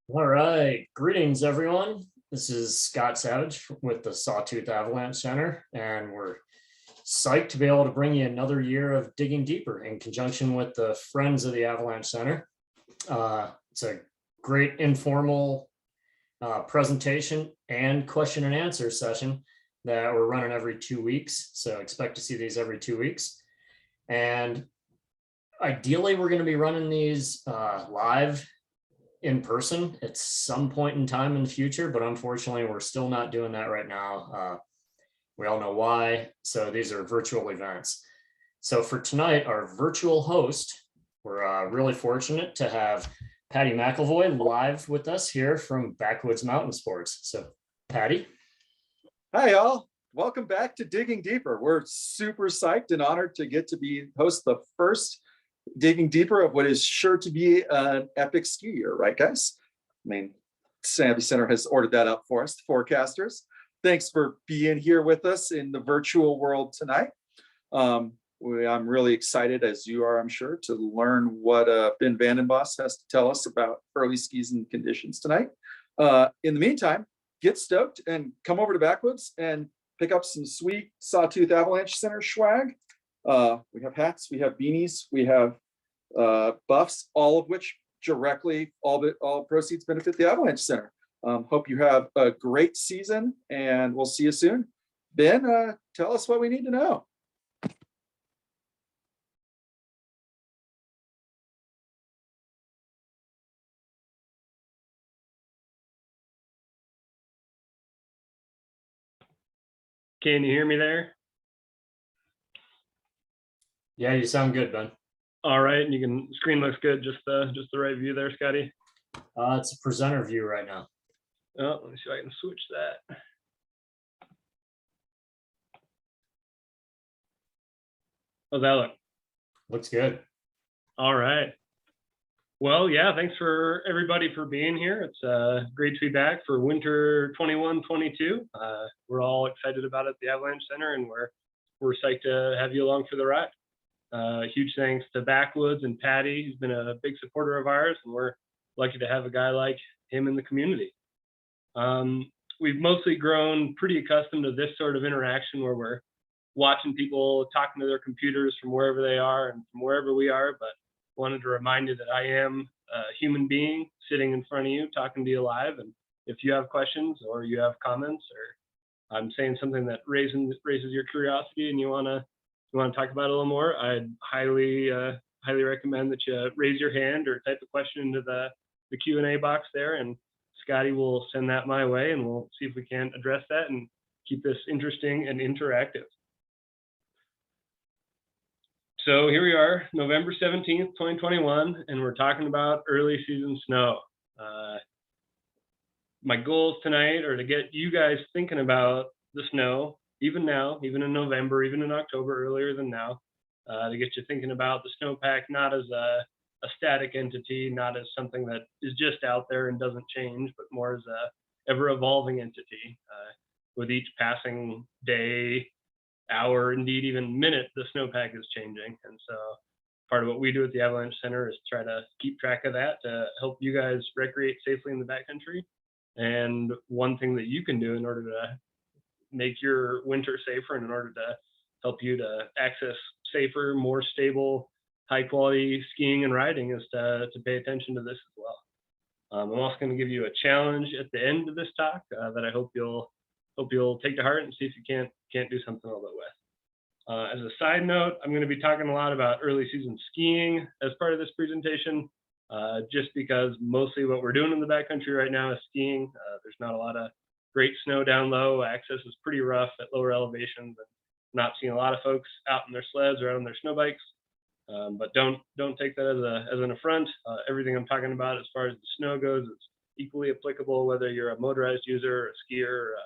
All right, greetings everyone. This is Scott Savage with the Sawtooth Avalanche Center, and we're psyched to be able to bring you another year of digging deeper in conjunction with the Friends of the Avalanche Center. It's a great informal presentation and question and answer session that we're running every 2 weeks. So expect to see these every 2 weeks. And ideally, we're going to be running these live in person at some point in time in the future, but unfortunately we're still not doing that right now. We all know why. So these are virtual events. So for tonight, our virtual host, we're really fortunate to have Patty McElvoy live with us here from Backwoods Mountain Sports. So Patty. Hi y'all, welcome back to Digging Deeper. We're super psyched and honored to get to be host the first Digging Deeper of what is sure to be an epic ski year, right guys? I mean, Savvy Center has ordered that up for us, the forecasters. Thanks for being here with us in the virtual world tonight. I'm really excited, as you are, I'm sure, to learn what Ben VandenBos has to tell us about early season conditions tonight. In the meantime, get stoked and come over to Backwoods and pick up some sweet Sawtooth Avalanche Center swag. We have hats, we have beanies, we have buffs, all of which directly, all proceeds benefit the Avalanche Center. Hope you have a great season, and we'll see you soon. Ben, tell us what we need to know. Can you hear me there? Yeah, you sound good, Ben. All right, and screen looks good. Just the right view there, Scotty. It's a presenter view right now. Oh, let me see if I can switch that. How's that look? Looks good. All right. Well, yeah, thanks for everybody for being here. It's great to be back for winter 21-22. We're all excited about it at the Avalanche Center, and we're psyched to have you along for the ride. Huge thanks to Backwoods and Patty, who's been a big supporter of ours, and we're lucky to have a guy like him in the community. We've mostly grown pretty accustomed to this sort of interaction where we're watching people talking to their computers from wherever they are and from wherever we are, but wanted to remind you that I am a human being sitting in front of you, talking to you live. And if you have questions or you have comments, or I'm saying something that raises your curiosity and you want to talk about it a little more, I'd highly recommend that you raise your hand or type a question into the Q&A box there, and Scotty will send that my way, and we'll see if we can address that and keep this interesting and interactive. So here we are, November 17th, 2021, and we're talking about early season snow. My goals tonight are to get you guys thinking about the snow, even now, even in November, even in October, earlier than now, to get you thinking about the snowpack not as a static entity, not as something that is just out there and doesn't change, but more as a ever-evolving entity. With each passing day, hour, indeed even minute, the snowpack is changing. And so part of what we do at the Avalanche Center is try to keep track of that to help you guys recreate safely in the backcountry. And one thing that you can do in order to make your winter safer and in order to help you to access safer, more stable, high quality skiing and riding is to pay attention to this as well. I'm also going to give you a challenge at the end of this talk that I hope you'll take to heart and see if you can't do something a little bit with. As a side note, I'm going to be talking a lot about early season skiing as part of this presentation, just because mostly what we're doing in the backcountry right now is skiing. There's not a lot of great snow down low. Access is pretty rough at lower elevations, and not seeing a lot of folks out on their sleds or out on their snow bikes. But don't take that as an affront. Everything I'm talking about as far as the snow goes is equally applicable whether you're a motorized user, or a skier, or a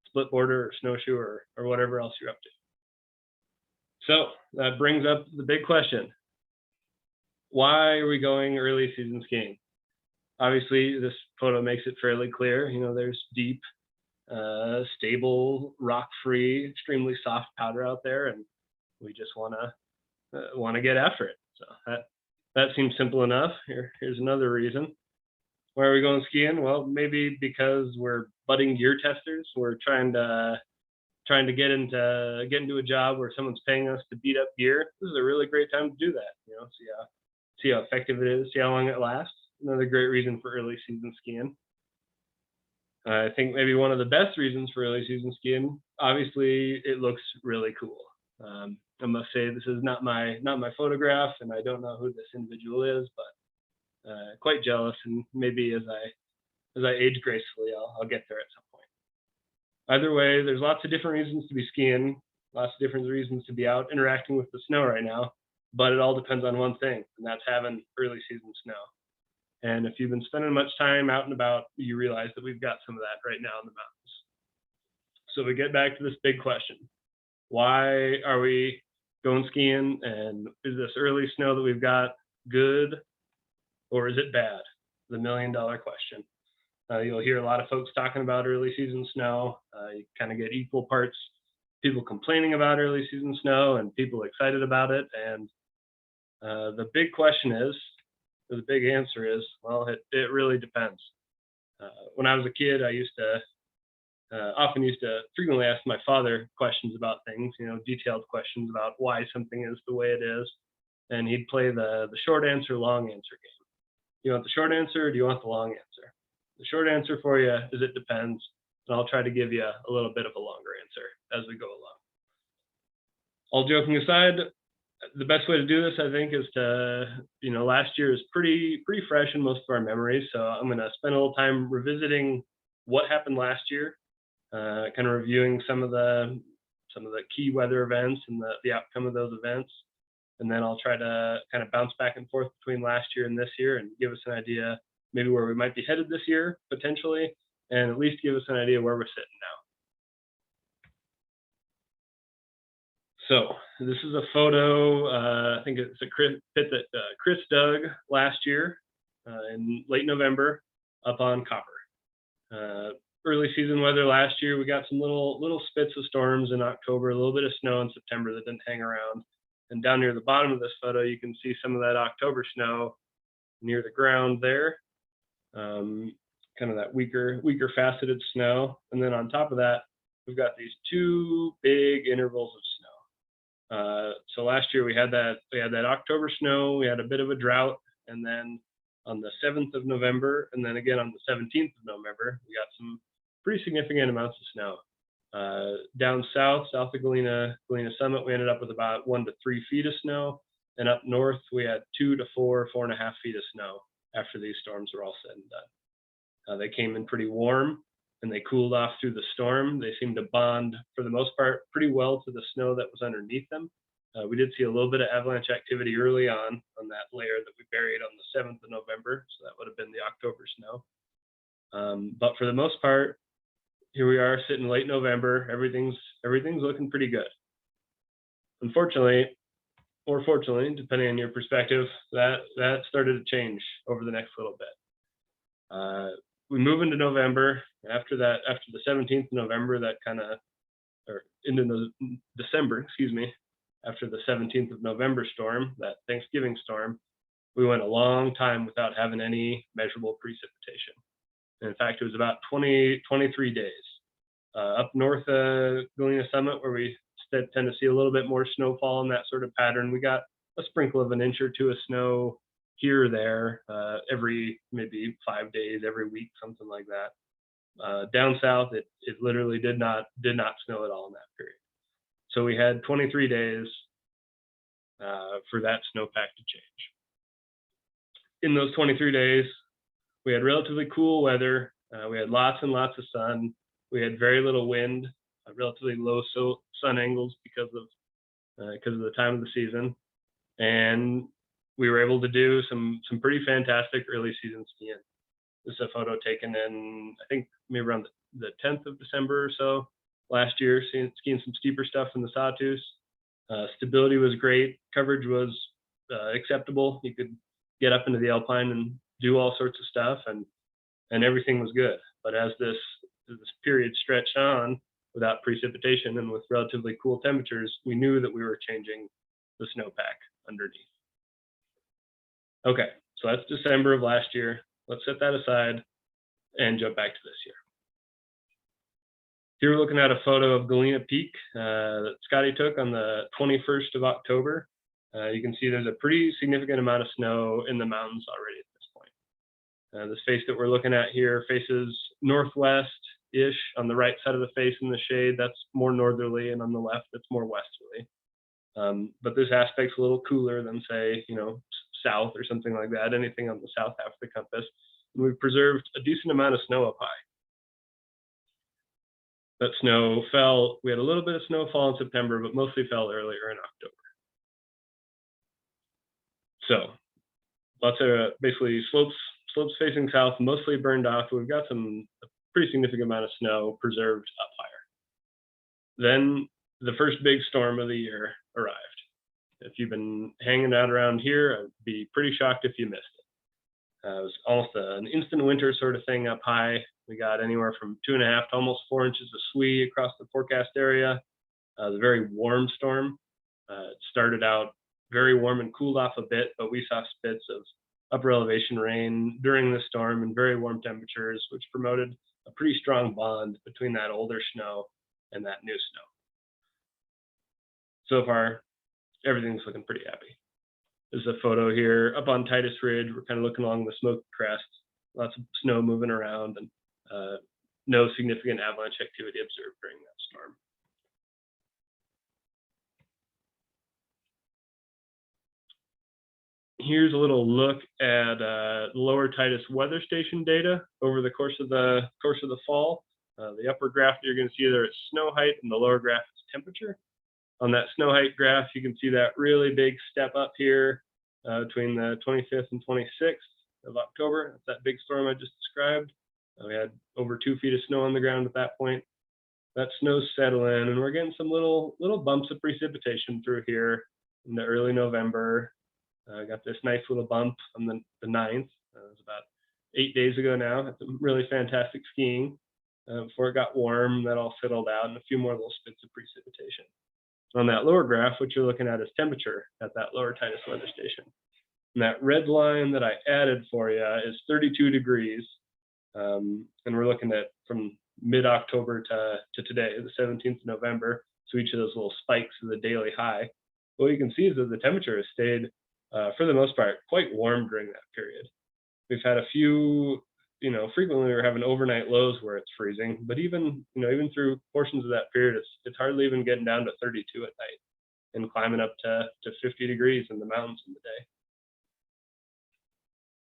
split boarder, or snowshoe, or whatever else you're up to. So that brings up the big question. Why are we going early season skiing? Obviously, this photo makes it fairly clear. You know, there's deep, stable, rock-free, extremely soft powder out there, and we just want to get after it. So that seems simple enough. Here's another reason. Why are we going skiing? Well, maybe because we're budding gear testers. We're trying to get into a job where someone's paying us to beat up gear. This is a really great time to do that. See how effective it is, see how long it lasts. Another great reason for early season skiing. I think maybe one of the best reasons for early season skiing, obviously, it looks really cool. I must say this is not my photograph, and I don't know who this individual is, but quite jealous. And maybe as I age gracefully, I'll get there at some point. Either way, there's lots of different reasons to be skiing, lots of different reasons to be out interacting with the snow right now, but it all depends on one thing, and that's having early season snow. And if you've been spending much time out and about, you realize that we've got some of that right now in the mountains. So we get back to this big question. Why are we going skiing, and is this early snow that we've got good, or is it bad? The $1 million question. You'll hear a lot of folks talking about early season snow. You kind of get equal parts people complaining about early season snow and people excited about it. And the big question is, or the big answer is, well, it really depends. When I was a kid, I often used to frequently ask my father questions about things, detailed questions about why something is the way it is. And he'd play the short answer, long answer game. You want the short answer, or do you want the long answer? The short answer for you is it depends, and I'll try to give you a little bit of a longer answer as we go along. All joking aside, the best way to do this, I think, is to, last year is pretty fresh in most of our memories, so I'm going to spend a little time revisiting what happened last year, kind of reviewing some of the key weather events and the outcome of those events. And then I'll try to kind of bounce back and forth between last year and this year and give us an idea maybe where we might be headed this year, potentially, and at least give us an idea where we're sitting now. So this is a photo, I think it's a pit that Chris dug last year in late November up on Copper. Early season weather last year, we got some little spits of storms in October, a little bit of snow in September that didn't hang around. And down near the bottom of this photo, you can see some of that October snow near the ground there, kind of that weaker faceted snow. And then on top of that, we've got these two big intervals of snow. So last year we had that October snow, we had a bit of a drought, and then on the 7th of November, and then again on the 17th of November, we got some pretty significant amounts of snow. Down south of Galena Summit, we ended up with about 1 to 3 feet of snow, and up north we had 2 to 4.5 feet of snow after these storms were all said and done. They came in pretty warm and they cooled off through the storm. They seemed to bond, for the most part, pretty well to the snow that was underneath them. We did see a little bit of avalanche activity early on that layer that we buried on the 7th of November, so that would have been the October snow. But for the most part, here we are sitting late November. Everything's looking pretty good. Unfortunately, or fortunately, depending on your perspective, that started to change over the next little bit. We move into November. After the 17th of November, or into December, excuse me, after the 17th of November storm, that Thanksgiving storm, we went a long time without having any measurable precipitation. And in fact, it was about 23 days. Up north Galena Summit, where we tend to see a little bit more snowfall in that sort of pattern, we got a sprinkle of an inch or two of snow here or there every maybe 5 days, every week, something like that. Down south, it literally did not snow at all in that period. So we had 23 days for that snowpack to change. In those 23 days, we had relatively cool weather. We had lots and lots of sun. We had very little wind, relatively low sun angles because of the time of the season, and we were able to do some pretty fantastic early season skiing. This is a photo taken in, I think, maybe around the 10th of December or so last year, skiing some steeper stuff in the Sawtooth. Stability was great. Coverage was acceptable. You could get up into the alpine and do all sorts of stuff, and everything was good. But as this period stretched on without precipitation and with relatively cool temperatures, we knew that we were changing the snowpack underneath. Okay, so that's December of last year. let's set that aside and jump back to this year. Here we're looking at a photo of Galena Peak that Scotty took on the 21st of October. You can see there's a pretty significant amount of snow in the mountains already at this point. This face that we're looking at here faces northwest-ish. On the right side of the face in the shade, that's more northerly, and on the left, it's more westerly. But this aspect's a little cooler than, say, south or something like that, anything on the south half of the compass. And we've preserved a decent amount of snow up high. That snow fell, we had a little bit of snowfall in September, but mostly fell earlier in October. So lots of basically slopes facing south, mostly burned off. We've got a pretty significant amount of snow preserved up higher. Then the first big storm of the year arrived. If you've been hanging out around here, I'd be pretty shocked if you missed it. It was almost an instant winter sort of thing up high. We got anywhere from 2.5 to almost 4 inches of SWE across the forecast area. The very warm storm. It started out very warm and cooled off a bit, but we saw spits of upper elevation rain during the storm and very warm temperatures, which promoted a pretty strong bond between that older snow and that new snow. So far, everything's looking pretty happy. There's a photo here up on Titus Ridge. We're kind of looking along the Smoky Crest. Lots of snow moving around, and no significant avalanche activity observed during that storm. Here's a little look at lower Titus weather station data over the course of the fall. The upper graph you're going to see there is snow height, and the lower graph is temperature. On that snow height graph, you can see that really big step up here between the 25th and 26th of October. That's that big storm I just described. We had over 2 feet of snow on the ground at that point. That snow's settling, and we're getting some little bumps of precipitation through here in the early November. Got this nice little bump on the 9th. It was about 8 days ago now. Had some really fantastic skiing. Before it got warm, that all settled out, and a few more little spits of precipitation. On that lower graph, what you're looking at is temperature at that lower Titus weather station. And that red line that I added for you is 32 degrees. And we're looking at from mid-October to today, the 17th of November. So each of those little spikes is the daily high. What you can see is that the temperature has stayed, for the most part, quite warm during that period. We've had a few, frequently we're having overnight lows where it's freezing, but even through portions of that period, it's hardly even getting down to 32 at night and climbing up to 50 degrees in the mountains in the day.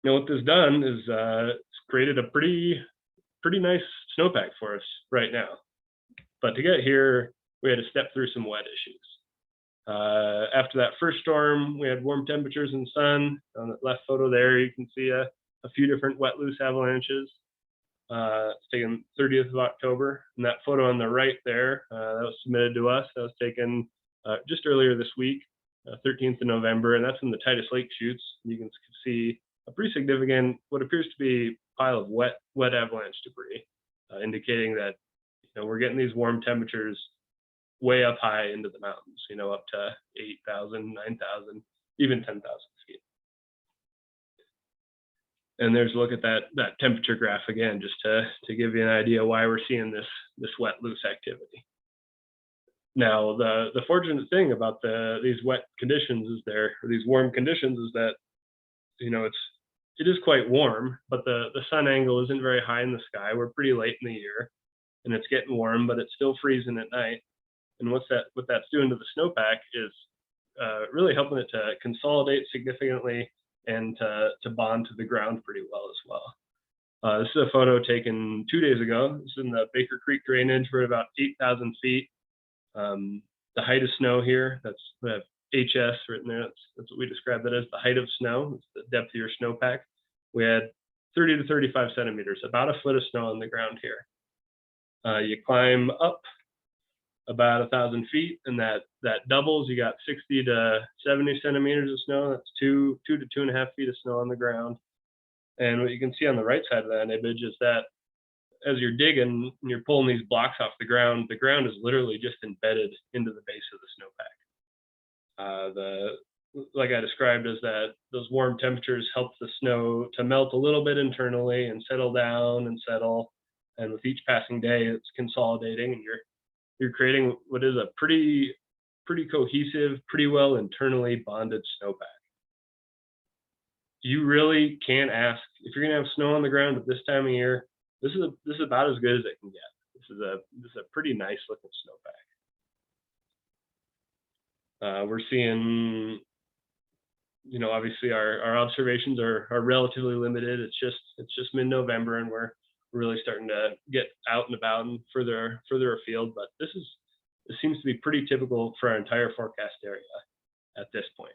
Now, what this done is it's created a pretty nice snowpack for us right now. But to get here, we had to step through some wet issues. After that first storm, we had warm temperatures and sun. On the left photo there, you can see a few different wet loose avalanches. It's taken 30th of October. And that photo on the right there, that was submitted to us. That was taken just earlier this week, 13th of November. And that's in the Titus Lake chutes. You can see a pretty significant, what appears to be a pile of wet avalanche debris, indicating that we're getting these warm temperatures way up high into the mountains, up to 8,000, 9,000, even 10,000 feet. And there's a look at that temperature graph again, just to give you an idea why we're seeing this wet loose activity. Now, the fortunate thing about these wet conditions these warm conditions is that it is quite warm, but the sun angle isn't very high in the sky. We're pretty late in the year, and it's getting warm, but it's still freezing at night. And what that's doing to the snowpack is really helping it to consolidate significantly and to bond to the ground pretty well as well. This is a photo taken 2 days ago. This is in the Baker Creek drainage. We're at about 8,000 feet. The height of snow here, we have HS written there. That's what we describe that as, the height of snow. It's the depth of your snowpack. We had 30 to 35 centimeters, about a foot of snow on the ground here. You climb up about 1,000 feet, and that doubles. You got 60 to 70 centimeters of snow. That's 2 to 2.5 feet of snow on the ground. And what you can see on the right side of that image is that as you're digging and you're pulling these blocks off the ground is literally just embedded into the base of the snowpack. like I described, is that those warm temperatures help the snow to melt a little bit internally and settle down and settle. And with each passing day, it's consolidating, and you're creating what is a pretty cohesive, pretty well internally bonded snowpack. You really can't ask if you're gonna have snow on the ground at this time of year. This is about as good as it can get. This is a pretty nice looking snowpack. We're seeing, obviously our observations are relatively limited. It's just mid-November, and we're really starting to get out and about and further afield. But this seems to be pretty typical for our entire forecast area at this point.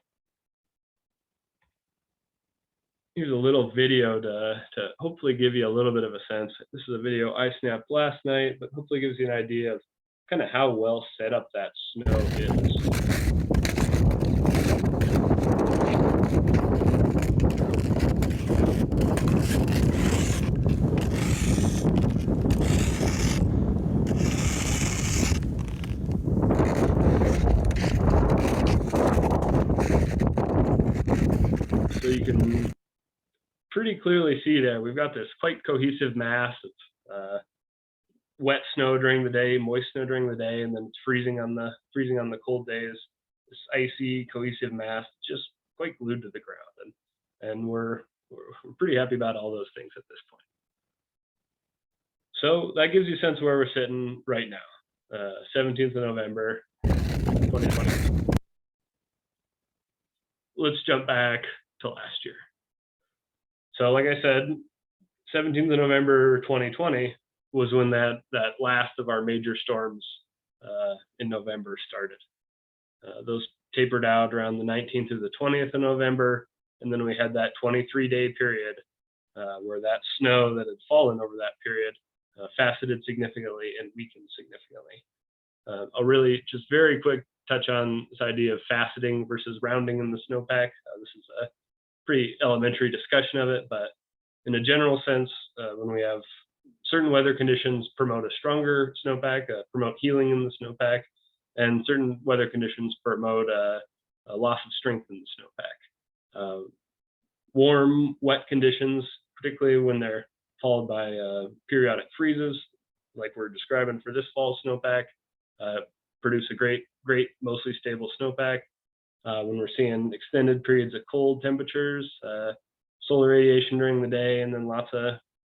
Here's a little video to hopefully give you a little bit of a sense. This is a video I snapped last night, but hopefully gives you an idea of kind of how well set up that snow is. So you can pretty clearly see there, we've got this quite cohesive mass of wet snow during the day, moist snow during the day, and then it's freezing on the cold days. This icy cohesive mass just quite glued to the ground, and we're pretty happy about all those things at this point. So that gives you a sense of where we're sitting right now, 17th of November, 2020. Let's jump back to last year. So like I said, 17th of November 2020 was when that last of our major storms in November started. Those tapered out around the 19th to the 20th of November, and then we had that 23-day period where that snow that had fallen over that period faceted significantly and weakened significantly. I'll really just very quick touch on this idea of faceting versus rounding in the snowpack. This is a pretty elementary discussion of it, but in a general sense, when we have certain weather conditions promote a stronger snowpack, promote healing in the snowpack, and certain weather conditions promote a loss of strength in the snowpack. Warm, wet conditions, particularly when they're followed by periodic freezes, like we're describing for this fall snowpack, produce a great, mostly stable snowpack. When we're seeing extended periods of cold temperatures, solar radiation during the day, and then lots of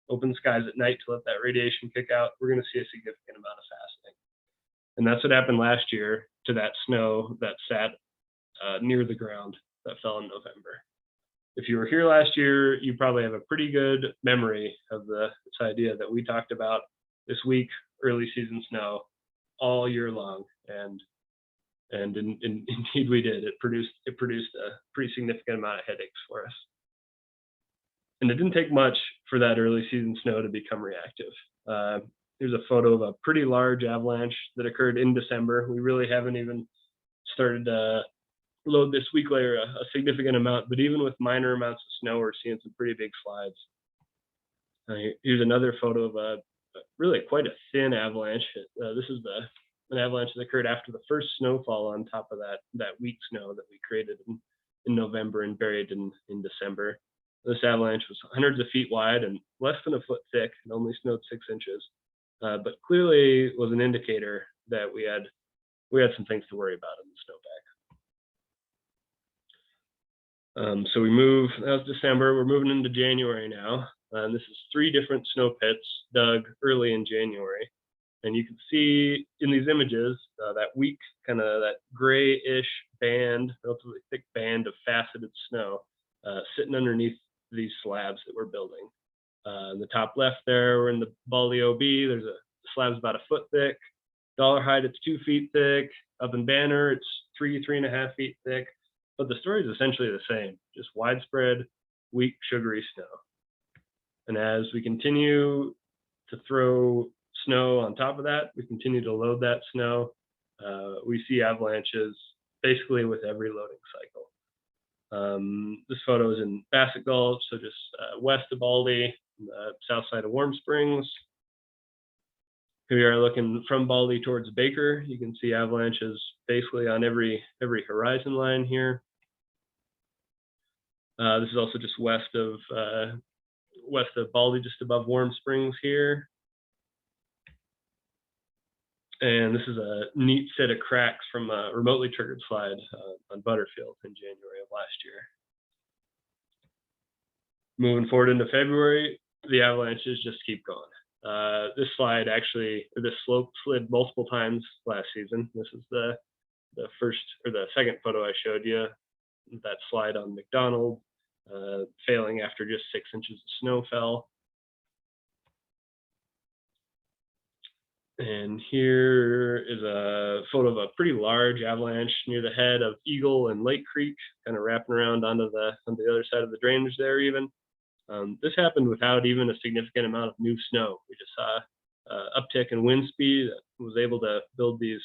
open skies at night to let that radiation kick out, we're going to see a significant amount of faceting. And that's what happened last year to that snow that sat near the ground that fell in November. If you were here last year, you probably have a pretty good memory of this idea that we talked about this week, early season snow, all year long, and indeed we did. It produced a pretty significant amount of headaches for us. And it didn't take much for that early season snow to become reactive. Here's a photo of a pretty large avalanche that occurred in December. We really haven't even started to load this week layer a significant amount, but even with minor amounts of snow, we're seeing some pretty big slides. Here's another photo of really quite a thin avalanche. This is an avalanche that occurred after the first snowfall on top of that weak snow that we created in November and buried in December. This avalanche was hundreds of feet wide and less than a foot thick and only snowed 6 inches, but clearly was an indicator that we had some things to worry about in the snowpack. So that was December, we're moving into January now. And this is 3 different snow pits dug early in January. And you can see in these images that weak, kind of that grayish band, relatively thick band of faceted snow sitting underneath these slabs that we're building. In the top left there, we're in the Baldy OB. There's a slab's about a foot thick. Dollar Hide, it's 2 feet thick. Up in Banner, it's 3.5 feet thick. But the story is essentially the same, just widespread, weak, sugary snow. And as we continue to throw snow on top of that, we continue to load that snow. We see avalanches basically with every loading cycle. This photo is in Bassett Gulch, so just west of Baldy, south side of Warm Springs. Here we are looking from Baldy towards Baker. You can see avalanches basically on every horizon line here. This is also just west of Baldy, just above Warm Springs here. And this is a neat set of cracks from a remotely triggered slide on Butterfield in January of last year. Moving forward into February, the avalanches just keep going. This slide actually, or this slope slid multiple times last season. This is the first or the second photo I showed you, that slide on McDonald, failing after just 6 inches of snow fell. And here is a photo of a pretty large avalanche near the head of Eagle and Lake Creek, kind of wrapping around onto the other side of the drainage there even. This happened without even a significant amount of new snow. We just saw uptick in wind speed that was able to build these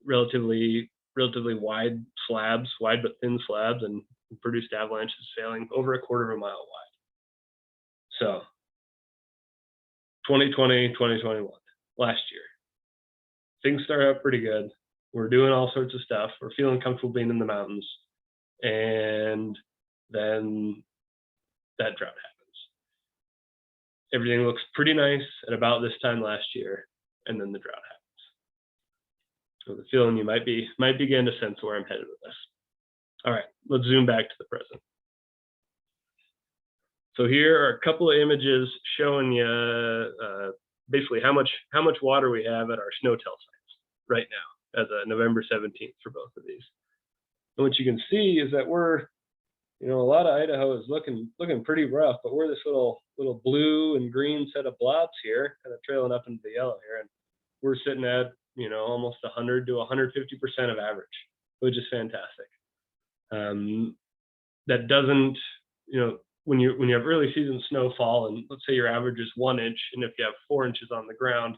relatively wide slabs, wide but thin slabs, and produced avalanches failing over 1/4 mile wide. So 2020, 2021, last year, things started out pretty good. We're doing all sorts of stuff. We're feeling comfortable being in the mountains. And then that drought happens. Everything looks pretty nice at about this time last year, and then the drought happens. So the feeling you might begin to sense where I'm headed with this. All right, let's zoom back to the present. So here are a couple of images showing you basically how much water we have at our snow tell sites right now, as of November 17th for both of these. And what you can see is that we're, a lot of Idaho is looking pretty rough, but we're this little blue and green set of blobs here, kind of trailing up into the yellow here, and we're sitting at almost 100 to 150% of average, which is fantastic. That doesn't, when you have early season snowfall, and let's say your average is 1 inch, and if you have 4 inches on the ground,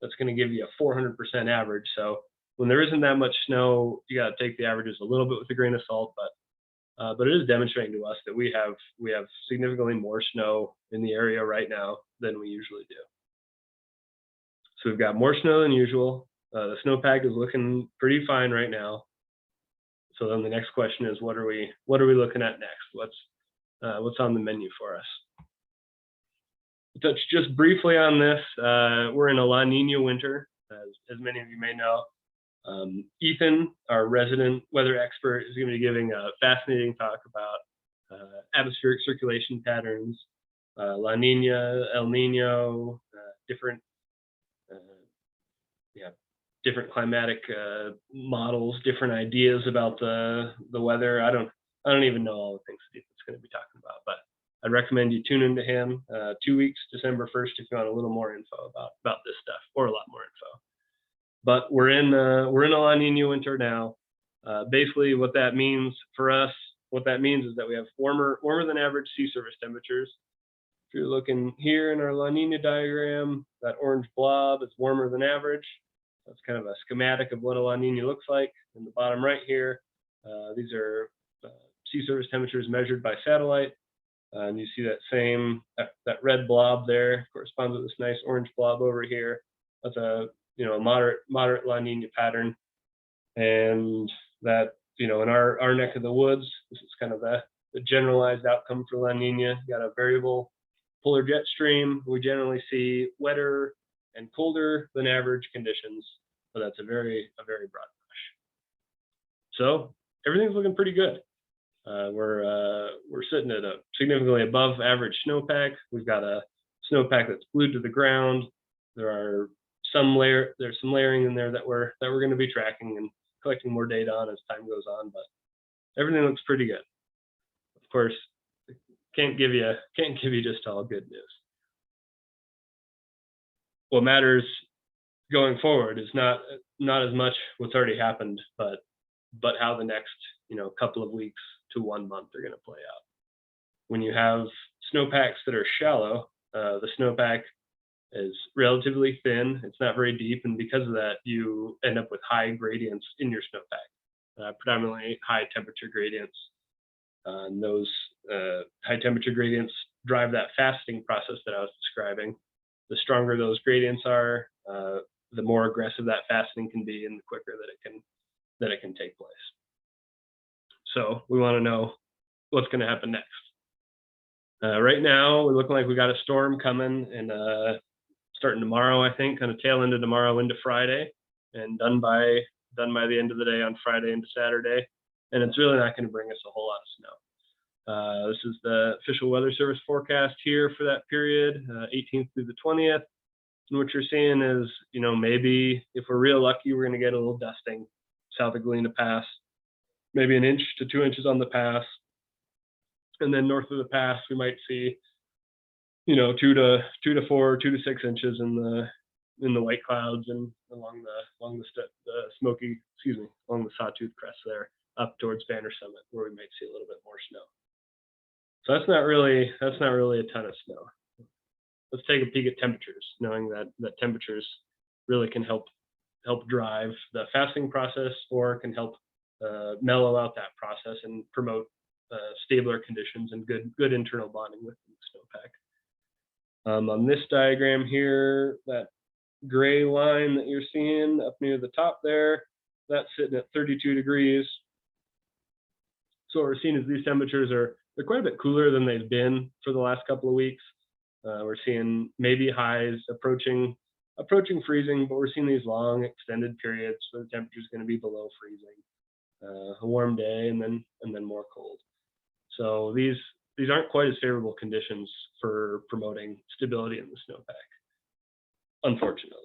that's going to give you a 400% average. So when there isn't that much snow, you got to take the averages a little bit with a grain of salt, but it is demonstrating to us that we have significantly more snow in the area right now than we usually do. So we've got more snow than usual. The snowpack is looking pretty fine right now. So then the next question is, what are we looking at next? What's on the menu for us? Touch just briefly on this. We're in a La Nina winter, as many of you may know. Ethan, our resident weather expert, is going to be giving a fascinating talk about atmospheric circulation patterns, La Nina, El Nino, different climatic models, different ideas about the weather. I don't even know all the things that Ethan's going to be talking about, but I'd recommend you tune into him 2 weeks, December 1st, if you want a little more info about this stuff, or a lot more info. But we're in a La Nina winter now. Basically, what that means for us, is that we have warmer than average sea surface temperatures. If you're looking here in our La Nina diagram, that orange blob is warmer than average. That's kind of a schematic of what a La Nina looks like. In the bottom right here, these are sea surface temperatures measured by satellite. And you see that red blob there corresponds with this nice orange blob over here. That's a moderate La Nina pattern. And that, in our neck of the woods, this is kind of the generalized outcome for La Nina. You got a variable polar jet stream. We generally see wetter and colder than average conditions, but that's a very broad brush. So everything's looking pretty good. We're sitting at a significantly above average snowpack. We've got a snowpack that's glued to the ground. There's some layering in there that we're going to be tracking and collecting more data on as time goes on, but everything looks pretty good. Of course, can't give you just all good news. What matters going forward is not as much what's already happened, but how the next couple of weeks to 1 month are going to play out. When you have snowpacks that are shallow, the snowpack is relatively thin. It's not very deep, and because of that, you end up with high gradients in your snowpack, predominantly high temperature gradients. And those high temperature gradients drive that faceting process that I was describing. The stronger those gradients are, the more aggressive that faceting can be, and the quicker that it can take place. So we want to know what's going to happen next. Right now, we're looking like we got a storm coming, and starting tomorrow, I think, kind of tail end of tomorrow into Friday, and done by the end of the day on Friday into Saturday. And it's really not going to bring us a whole lot of snow. This is the official Weather Service forecast here for that period, 18th through the 20th. And what you're seeing is, maybe if we're real lucky, we're going to get a little dusting south of Galena Pass, maybe 1 inch to 2 inches on the pass. And then north of the pass, we might see, 2 to 4, 2 to 6 inches in the white clouds and along the Sawtooth crest there up towards Banner Summit, where we might see a little bit more snow. So that's not really a ton of snow. Let's take a peek at temperatures, knowing that temperatures really can help drive the fasting process, or can help mellow out that process and promote stabler conditions and good internal bonding with the snowpack. On this diagram here, that gray line that you're seeing up near the top there, that's sitting at 32 degrees. So what we're seeing is these temperatures they're quite a bit cooler than they've been for the last couple of weeks. We're seeing maybe highs approaching freezing, but we're seeing these long extended periods where the temperature is going to be below freezing. A warm day and then more cold. So these aren't quite as favorable conditions for promoting stability in the snowpack, unfortunately.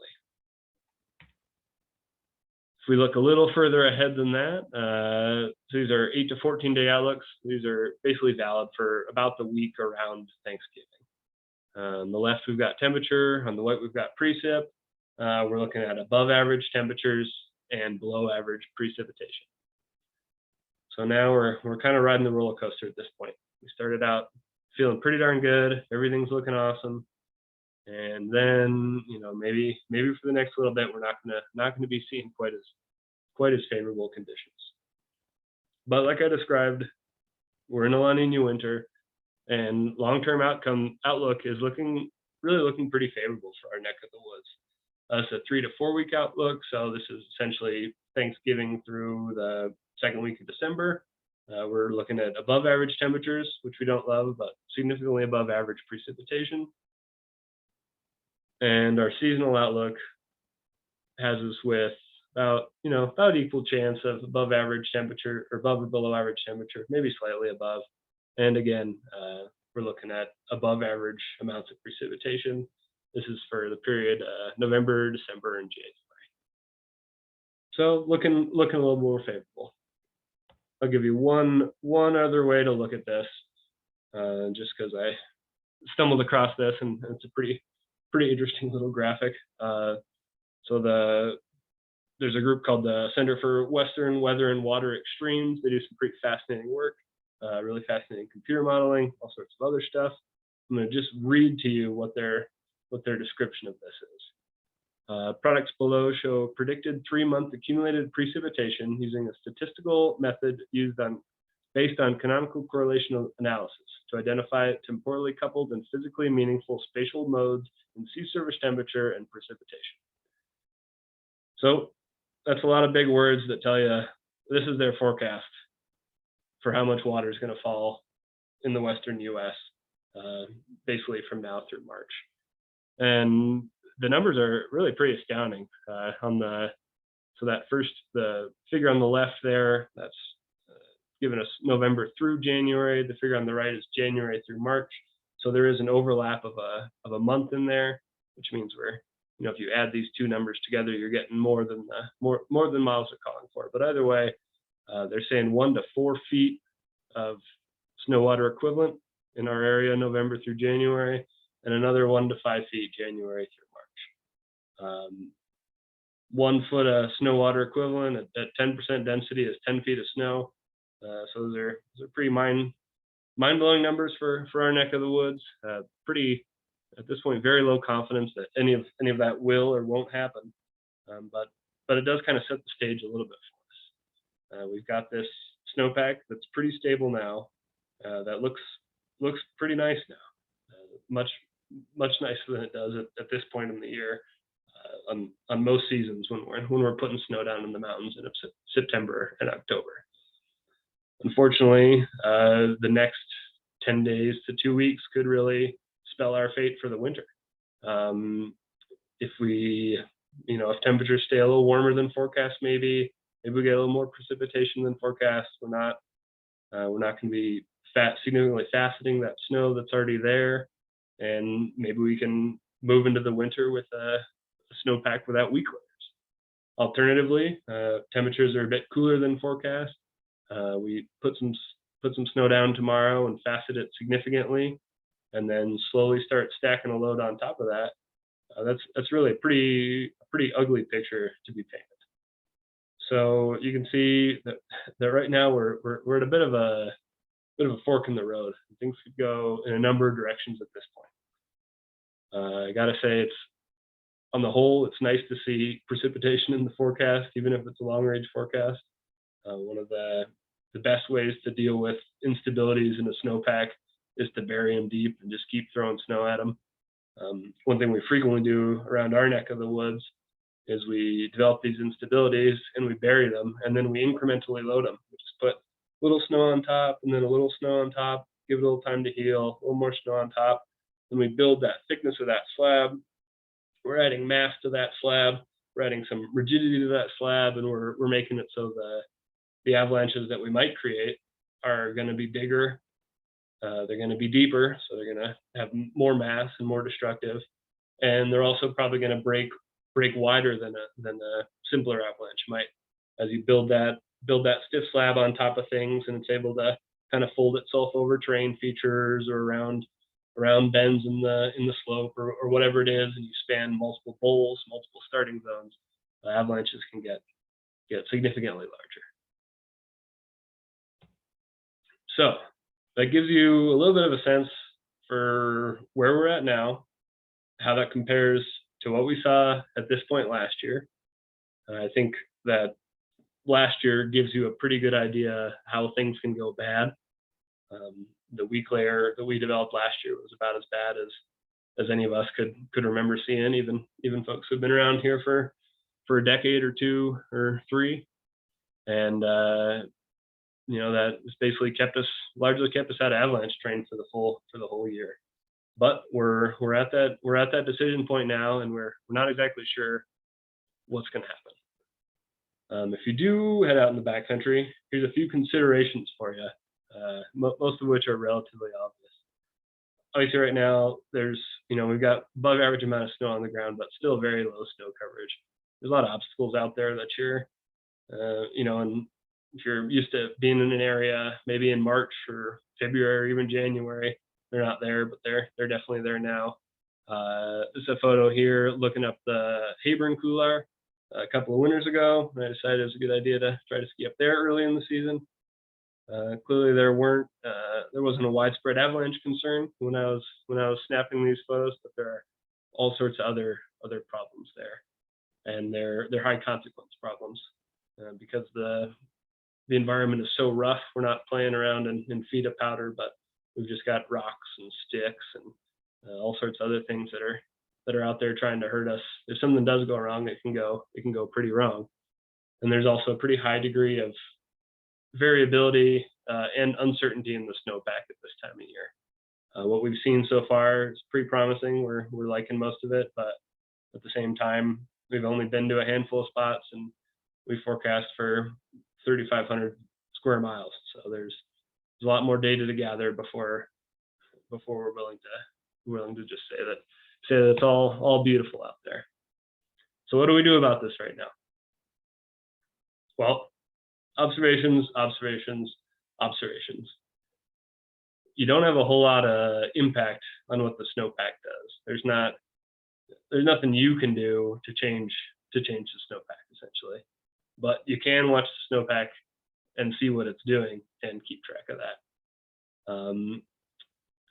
If we look a little further ahead than that, so these are 8 to 14 day outlooks. These are basically valid for about the week around Thanksgiving. On the left, we've got temperature. On the right, we've got precip. We're looking at above average temperatures and below average precipitation. So now we're kind of riding the roller coaster at this point. We started out feeling pretty darn good. Everything's looking awesome. And then, maybe for the next little bit, we're not gonna be seeing quite as favorable conditions. But like I described, we're in a La Nina winter, and long-term outlook is really looking pretty favorable for our neck of the woods. It's a 3 to 4 week outlook, so this is essentially Thanksgiving through the second week of December. We're looking at above average temperatures, which we don't love, but significantly above average precipitation. And our seasonal outlook has us with about equal chance of above average temperature, or above or below average temperature, maybe slightly above. And again, we're looking at above average amounts of precipitation. This is for the period November, December, and January. So looking a little more favorable. I'll give you one other way to look at this, just because I stumbled across this, and it's a pretty interesting little graphic. So there's a group called the Center for Western Weather and Water Extremes. They do some pretty fascinating work, really fascinating computer modeling, all sorts of other stuff. I'm going to just read to you what their description of this is. Products below show predicted 3-month accumulated precipitation using a statistical method based on canonical correlational analysis to identify temporally coupled and physically meaningful spatial modes in sea surface temperature and precipitation. So that's a lot of big words that tell you this is their forecast for how much water is going to fall in the western U.S. Basically from now through March. And the numbers are really pretty astounding. The figure on the left there, that's giving us November through January. The figure on the right is January through March. So there is an overlap of a month in there, which means if you add these two numbers together, you're getting more than models are calling for. But either way, they're saying 1 to 4 feet of snow water equivalent in our area November through January, and another 1 to 5 feet January through March. 1 foot of snow water equivalent at 10% density is 10 feet of snow. So those are pretty mind-blowing numbers for our neck of the woods. Pretty, at this point, very low confidence that any of that will or won't happen. But it does kind of set the stage a little bit for us. We've got this snowpack that's pretty stable now. That looks pretty nice now. Much nicer than it does at this point in the year. On most seasons when we're putting snow down in the mountains in September and October. Unfortunately, the next 10 days to 2 weeks could really spell our fate for the winter. If we, if temperatures stay a little warmer than forecast, maybe we get a little more precipitation than forecast. We're not going to be significantly faceting that snow that's already there, and maybe we can move into the winter with a snowpack without weak layers. Alternatively, temperatures are a bit cooler than forecast. We put some snow down tomorrow and facet it significantly, and then slowly start stacking a load on top of that. That's really a pretty ugly picture to be painted. So you can see that right now we're at a bit of a fork in the road. Things could go in a number of directions at this point. I gotta say, it's on the whole, it's nice to see precipitation in the forecast, even if it's a long range forecast. One of the best ways to deal with instabilities in a snowpack is to bury them deep and just keep throwing snow at them. One thing we frequently do around our neck of the woods is we develop these instabilities and we bury them, and then we incrementally load them. We just put a little snow on top and then a little snow on top, give it a little time to heal, a little more snow on top, and we build that thickness of that slab. We're adding mass to that slab, we're adding some rigidity to that slab, and we're making it so the avalanches that we might create are going to be bigger. They're going to be deeper, so they're going to have more mass and more destructive, and they're also probably going to break wider than a simpler avalanche might. As you build that stiff slab on top of things, and it's able to kind of fold itself over terrain features or around bends in the slope or whatever it is, and you span multiple bowls, multiple starting zones, avalanches can get significantly larger. So that gives you a little bit of a sense for where we're at now, how that compares to what we saw at this point last year. I think that last year gives you a pretty good idea how things can go bad. The weak layer that we developed last year was about as bad as any of us could remember seeing, even folks who've been around here for a decade or two or three. And that basically largely kept us out of avalanche train for the whole year. But we're at that decision point now, and we're not exactly sure what's going to happen. If you do head out in the backcountry, here's a few considerations for you, most of which are relatively obvious. Obviously, right now we've got above average amount of snow on the ground, but still very low snow coverage. There's a lot of obstacles out there that you're, and if you're used to being in an area, maybe in March or February or even January, they're not there, but they're definitely there now. This is a photo here looking up the Hayburn Couloir a couple of winters ago. And I decided it was a good idea to try to ski up there early in the season. Clearly, there wasn't a widespread avalanche concern when I was snapping these photos, but there are all sorts of other problems there, and they're high consequence problems because the environment is so rough. We're not playing around in feet of powder, but we've just got rocks and sticks and all sorts of other things that are out there trying to hurt us. If something does go wrong, it can go pretty wrong. And there's also a pretty high degree of variability and uncertainty in the snowpack at this time of year. What we've seen so far is pretty promising. We're liking most of it, but at the same time, we've only been to a handful of spots, and we forecast for 3,500 square miles. So there's a lot more data to gather before we're willing to just say that it's all beautiful out there. So what do we do about this right now? Well, observations. You don't have a whole lot of impact on what the snowpack does. There's nothing you can do to change the snowpack, essentially. But you can watch the snowpack and see what it's doing and keep track of that.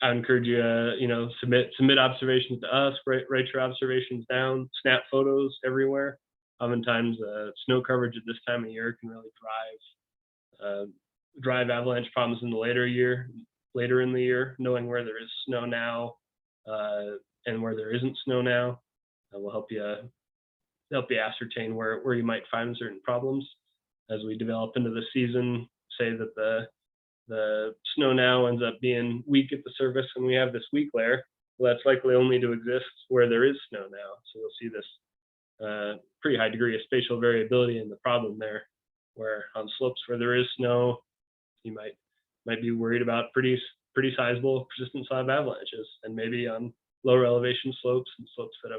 I encourage you, submit observations to us, write your observations down, snap photos everywhere. Oftentimes, snow coverage at this time of year can really drive avalanche problems in the later in the year. Knowing where there is snow now and where there isn't snow now will help you ascertain where you might find certain problems as we develop into the season. say that the snow now ends up being weak at the surface and we have this weak layer, well, that's likely only to exist where there is snow now. So you'll see this pretty high degree of spatial variability in the problem there, where on slopes where there is snow, you might be worried about pretty sizable persistent slab avalanches, and maybe on lower elevation slopes and slopes that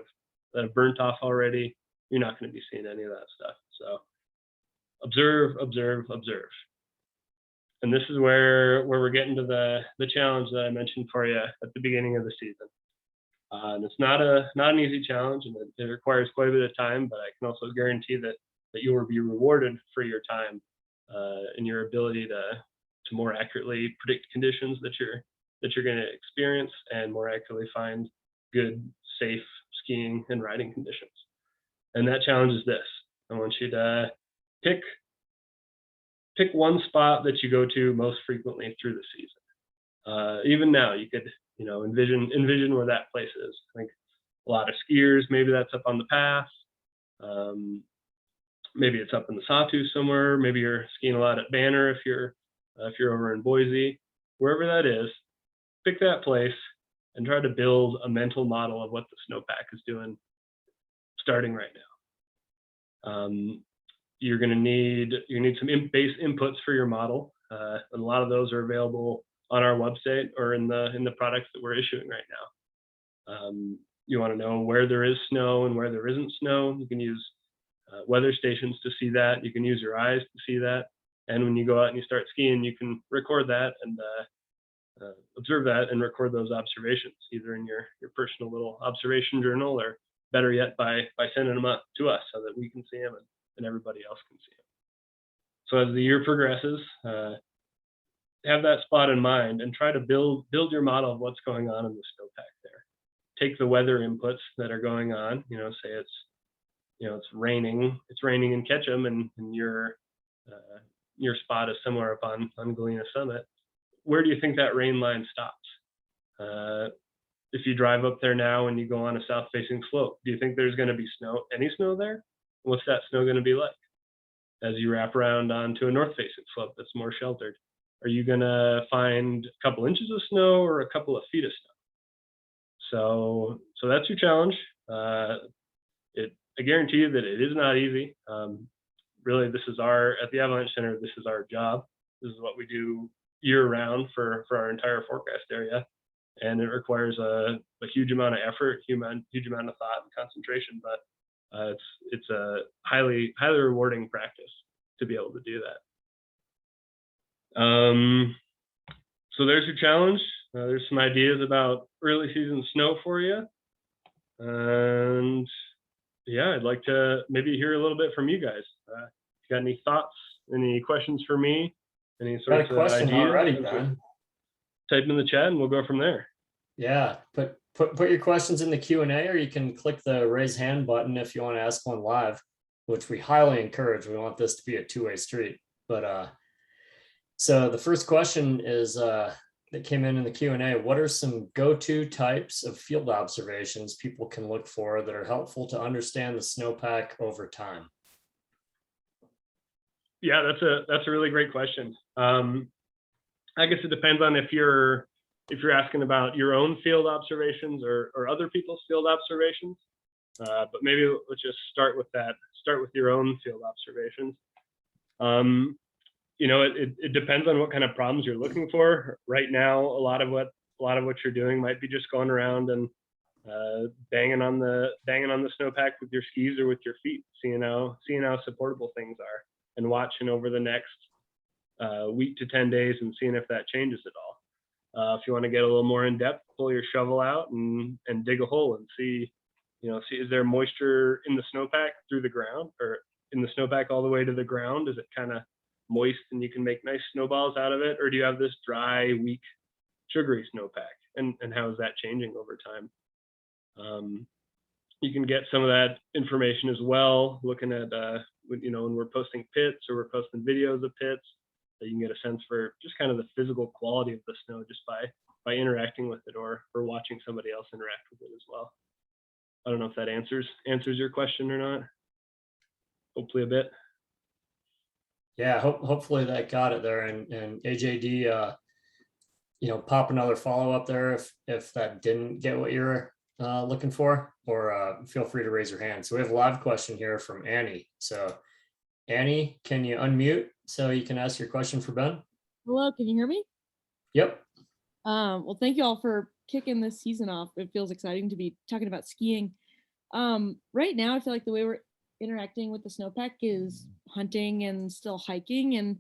have burnt off already, you're not going to be seeing any of that stuff. So observe, observe, observe. And this is where we're getting to the challenge that I mentioned for you at the beginning of the season. And it's not an easy challenge, and it requires quite a bit of time, but I can also guarantee that you will be rewarded for your time and your ability to more accurately predict conditions that you're going to experience, and more accurately find good, safe skiing and riding conditions. And that challenge is this: I want you to pick one spot that you go to most frequently through the season. Even now, you could envision where that place is. I think a lot of skiers, maybe that's up on the pass. Maybe it's up in the Sawtooth somewhere. Maybe you're skiing a lot at Banner if you're over in Boise. Wherever that is, pick that place and try to build a mental model of what the snowpack is doing starting right now. You're going to need some base inputs for your model, and a lot of those are available on our website or in the products that we're issuing right now. You want to know where there is snow and where there isn't snow. You can use weather stations to see that. You can use your eyes to see that. And when you go out and you start skiing, you can record that and observe that and record those observations, either in your personal little observation journal, or better yet, by sending them up to us so that we can see them and everybody else can see them. So as the year progresses, have that spot in mind and try to build your model of what's going on in the snowpack there. Take the weather inputs that are going on, say it's raining in Ketchum, and your spot is somewhere up on Galena Summit. Where do you think that rain line stops? If you drive up there now and you go on a south facing slope, do you think there's going to be any snow there? What's that snow going to be like? As you wrap around onto a north facing slope that's more sheltered, are you going to find a couple inches of snow or a couple of feet of snow? So that's your challenge. I guarantee you that it is not easy. Really, at the Avalanche Center, this is our job. This is what we do year round for our entire forecast area. And it requires a huge amount of effort, huge amount of thought and concentration, but it's a highly rewarding practice to be able to do that. So there's your challenge. There's some ideas about early season snow for you. And yeah, I'd like to maybe hear a little bit from you guys. If you got any thoughts, any questions for me, any sorts of ideas already, Ben. Type in the chat and we'll go from there. Yeah, put your questions in the Q&A, or you can click the raise hand button if you want to ask one live, which we highly encourage. We want this to be a two-way street. But so the first question is that came in the Q&A. What are some go-to types of field observations people can look for that are helpful to understand the snowpack over time? Yeah, that's a really great question. I guess it depends on if you're asking about your own field observations or other people's field observations. But maybe let's just start with that. Start with your own field observations. It depends on what kind of problems you're looking for. Right now, a lot of what you're doing might be just going around and banging on the snowpack with your skis or with your feet, seeing how supportable things are, and watching over the next week to 10 days and seeing if that changes at all. If you want to get a little more in depth, pull your shovel out and dig a hole and see is there moisture in the snowpack through the ground, or in the snowpack all the way to the ground? Is it kind of moist and you can make nice snowballs out of it, or do you have this dry, weak, sugary snowpack? And how is that changing over time? You can get some of that information as well, looking at when we're posting pits or we're posting videos of pits, that you can get a sense for just kind of the physical quality of the snow just by interacting with it, or watching somebody else interact with it as well. I don't know if that answers your question or not. Hopefully a bit. Yeah, hopefully that got it there. And AJD, pop another follow up there if that didn't get what you're looking for, or feel free to raise your hand. So we have a live question here from Annie. So Annie, can you unmute so you can ask your question for Ben? Hello, can you hear me? Yep. Well, thank you all for kicking this season off. It feels exciting to be talking about skiing. Right now, I feel like the way we're interacting with the snowpack is hunting and still hiking, and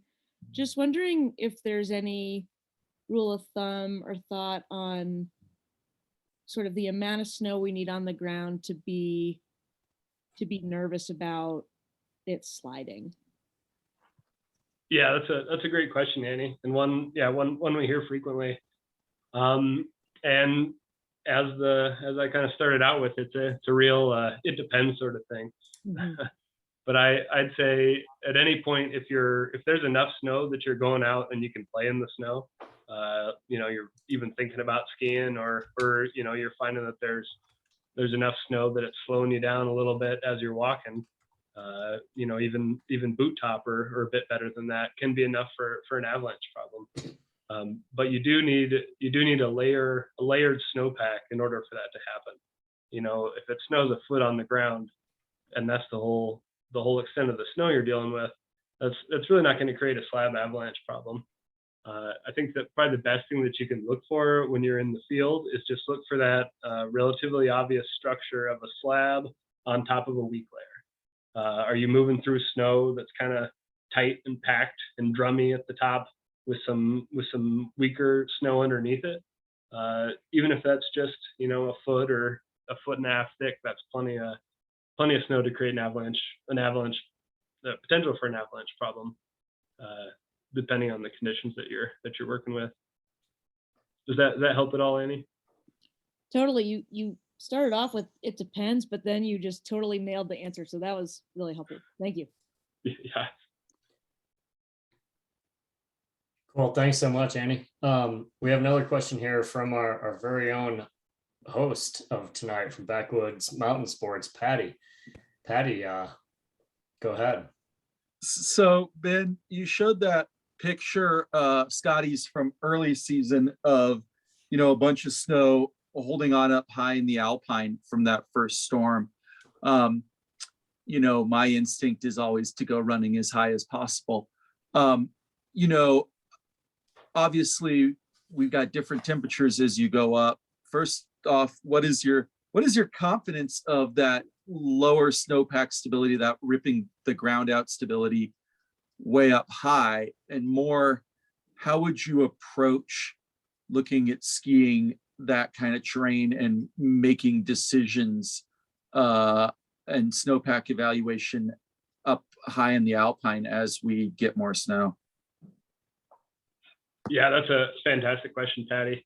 just wondering if there's any rule of thumb or thought on sort of the amount of snow we need on the ground to be nervous about it sliding. Yeah, that's a great question, Annie, and one we hear frequently. And as I kind of started out with, it's a real it depends sort of thing. Mhm. But I'd say at any point, if there's enough snow that you're going out and you can play in the snow, you're even thinking about skiing, or you're finding that there's enough snow that it's slowing you down a little bit as you're walking. Even boot top or a bit better than that can be enough for an avalanche problem. But you do need a layered snowpack in order for that to happen. If it snows a foot on the ground, and that's the whole extent of the snow you're dealing with, that's really not going to create a slab avalanche problem. I think that probably the best thing that you can look for when you're in the field is just look for that relatively obvious structure of a slab on top of a weak layer. Are you moving through snow that's kind of tight and packed and drummy at the top with some weaker snow underneath it? Even if that's just a foot or a foot and a half thick, that's plenty of snow to create the potential for an avalanche problem, depending on the conditions that you're working with. Does that help at all, Annie? Totally. You started off with it depends, but then you just totally nailed the answer. So that was really helpful. Thank you. Yeah. Cool. Thanks so much, Annie. We have another question here from our very own host of tonight from Backwoods Mountain Sports, Patty. Patty, go ahead. So Ben, you showed that picture, Scotty's from early season of, a bunch of snow holding on up high in the Alpine from that first storm. My instinct is always to go running as high as possible. Obviously we've got different temperatures as you go up. First off, what is your confidence of that lower snowpack stability, that ripping the ground out stability way up high? And more, how would you approach looking at skiing that kind of terrain and making decisions and snowpack evaluation up high in the Alpine as we get more snow? Yeah, that's a fantastic question, Patty.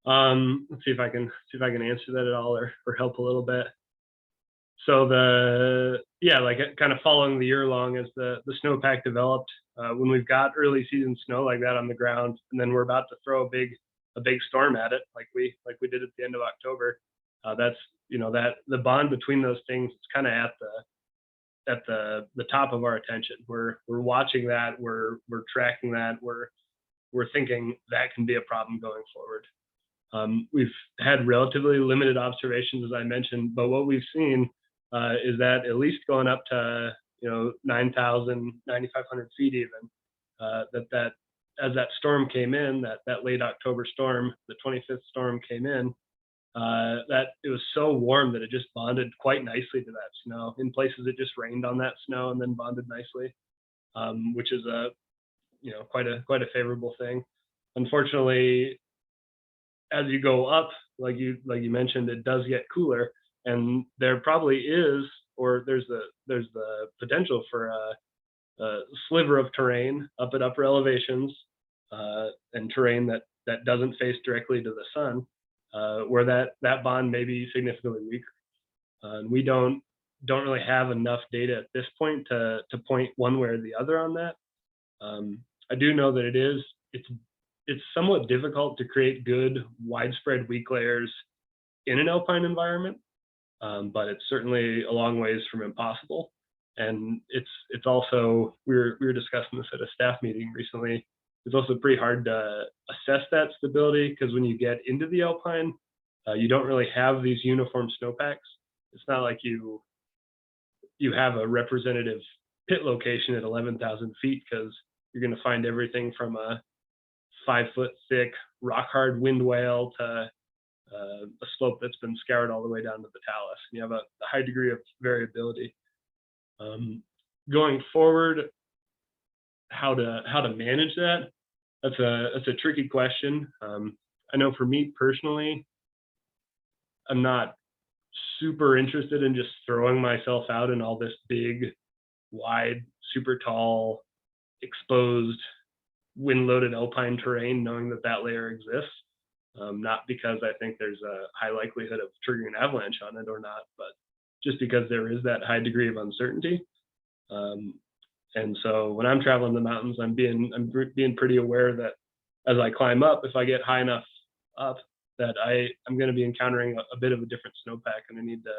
Let's see if I can answer that at all or help a little bit. So kind of following the year long as the snowpack developed, when we've got early season snow like that on the ground, and then we're about to throw a big storm at it, like we did at the end of October. That's that the bond between those things is kind of at the top of our attention. We're watching that, we're tracking that, we're thinking that can be a problem going forward. We've had relatively limited observations, as I mentioned, but what we've seen is that at least going up to 9,000, 9,500 feet even, that as that storm came in, that late October storm, the 25th storm came in, that it was so warm that it just bonded quite nicely to that snow. In places it just rained on that snow and then bonded nicely, which is quite a favorable thing. Unfortunately, as you go up, like you mentioned, it does get cooler, and there probably is, or there's the potential for a sliver of terrain up at upper elevations, and terrain that doesn't face directly to the sun, where that bond may be significantly weaker. And we don't really have enough data at this point to point one way or the other on that. I do know that it's somewhat difficult to create good widespread weak layers in an alpine environment, but it's certainly a long ways from impossible. And it's also, we were discussing this at a staff meeting recently. It's also pretty hard to assess that stability, because when you get into the alpine, you don't really have these uniform snowpacks. It's not like you have a representative pit location at 11,000 feet, because you're going to find everything from a 5-foot thick rock hard wind whale to a slope that's been scoured all the way down to the talus. You have a high degree of variability. Going forward, how to manage that? That's a tricky question. I know for me personally, I'm not super interested in just throwing myself out in all this big, wide, super tall, exposed, wind-loaded alpine terrain, knowing that layer exists. Not because I think there's a high likelihood of triggering an avalanche on it or not, but just because there is that high degree of uncertainty. And so when I'm traveling the mountains, I'm being pretty aware that as I climb up, if I get high enough up, that I'm going to be encountering a bit of a different snowpack, and I need to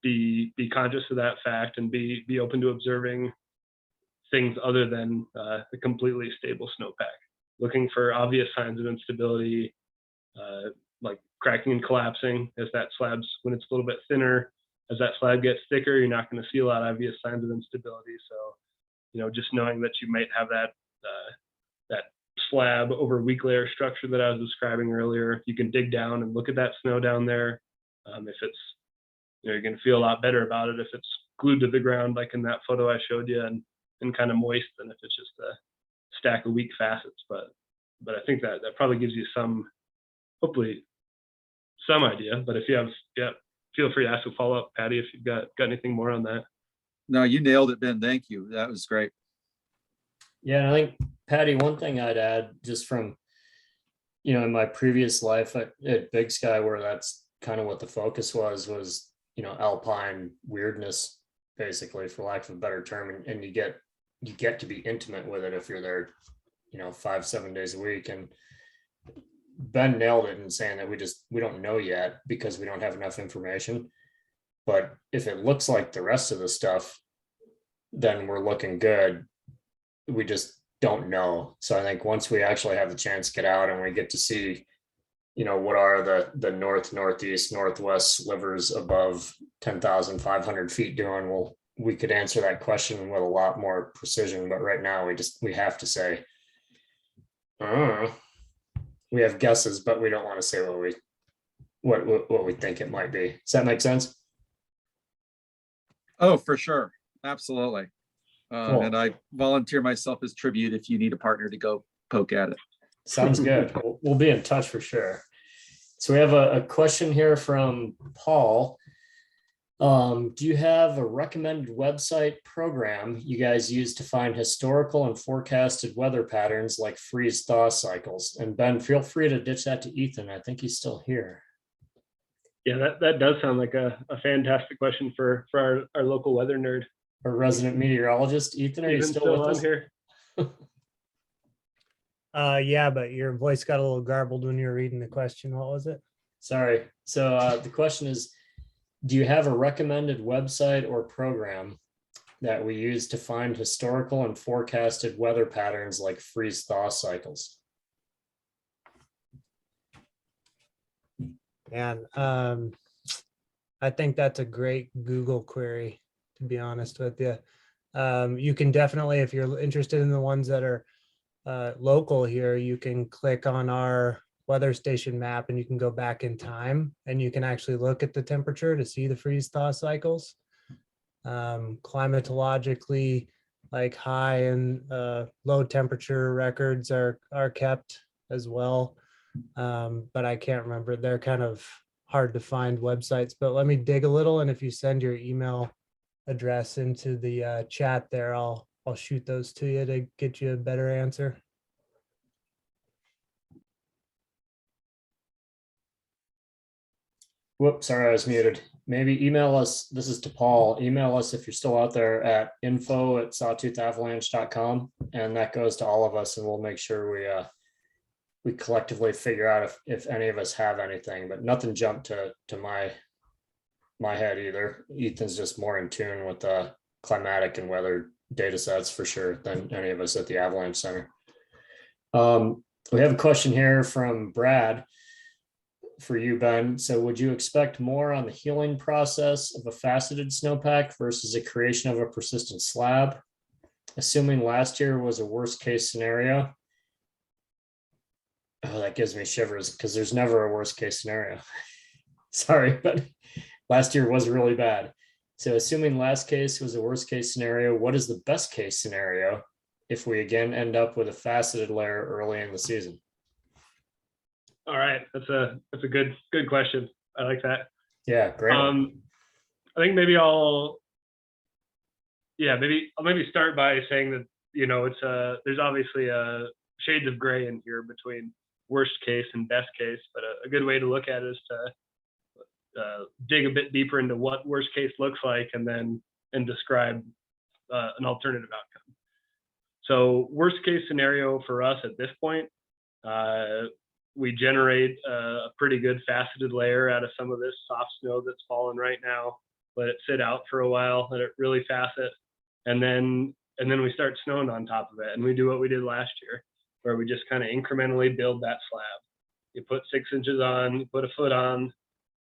be conscious of that fact and be open to observing things other than the completely stable snowpack. Looking for obvious signs of instability, like cracking and collapsing as that slab's, when it's a little bit thinner. As that slab gets thicker, you're not going to see a lot of obvious signs of instability. So, just knowing that you might have that slab over weak layer structure that I was describing earlier, you can dig down and look at that snow down there. If it's, you're going to feel a lot better about it if it's glued to the ground, like in that photo I showed you, and kind of moist, than if it's just a stack of weak facets. But I think that probably gives you hopefully some idea. But if you have, feel free to ask a follow-up, Patty, if you've got anything more on that. No, you nailed it, Ben. Thank you. That was great. Yeah, I think, Patty, one thing I'd add, just from, in my previous life at Big Sky, where that's kind of what the focus was, alpine weirdness, basically, for lack of a better term. And you get to be intimate with it if you're there, 5-7 days a week. And Ben nailed it in saying that we don't know yet because we don't have enough information. But if it looks like the rest of the stuff, then we're looking good. We just don't know. So I think once we actually have the chance to get out and we get to see, what are the north, northeast, northwest slivers above 10,500 feet doing, we could answer that question with a lot more precision. But right now we have to say, we have guesses, but we don't want to say what we think it might be. Does that make sense? Oh, for sure. Absolutely. Cool. And I volunteer myself as tribute if you need a partner to go poke at it. Sounds good. We'll be in touch for sure. So we have a question here from Paul. Do you have a recommended website program you guys use to find historical and forecasted weather patterns like freeze-thaw cycles? And Ben, feel free to ditch that to Ethan. I think he's still here. Yeah, that does sound like a fantastic question for our local weather nerd. Our resident meteorologist. Ethan, are you still with on us? Here? Yeah, but your voice got a little garbled when you were reading the question. What was it? Sorry. So the question is, do you have a recommended website or program that we use to find historical and forecasted weather patterns like freeze-thaw cycles? Man, I think that's a great Google query, to be honest with you. You can definitely, if you're interested in the ones that are local here, you can click on our weather station map and you can go back in time and you can actually look at the temperature to see the freeze thaw cycles. Climatologically, like high and low temperature records are kept as well. But I can't remember. They're kind of hard to find websites, but let me dig a little. And if you send your email address into the chat there, I'll shoot those to you to get you a better answer. Whoops, sorry, I was muted. Maybe email us. This is to Paul. Email us if you're still out there at info@sawtoothavalanche.com, and that goes to all of us, and we'll make sure we collectively figure out if any of us have anything. But nothing jumped to my head either. Ethan's just more in tune with the climatic and weather data sets for sure than any of us at the Avalanche Center. We have a question here from Brad for you, Ben. So would you expect more on the healing process of a faceted snowpack versus a creation of a persistent slab? Assuming last year was a worst case scenario. Oh, that gives me shivers because there's never a worst case scenario. Sorry, but last year was really bad. So assuming last case was a worst case scenario, what is the best case scenario if we again end up with a faceted layer early in the season? All right, that's a good question. I like that. Yeah, great. I think maybe I'll maybe start by saying that, you know, there's obviously a shades of gray in here between worst case and best case, but a good way to look at it is to dig a bit deeper into what worst case looks like and describe an alternative outcome. So worst case scenario for us at this point, we generate a pretty good faceted layer out of some of this soft snow that's fallen right now, let it sit out for a while, let it really facet, and then we start snowing on top of it. And we do what we did last year, where we just kind of incrementally build that slab. You put 6 inches on, you put a foot on,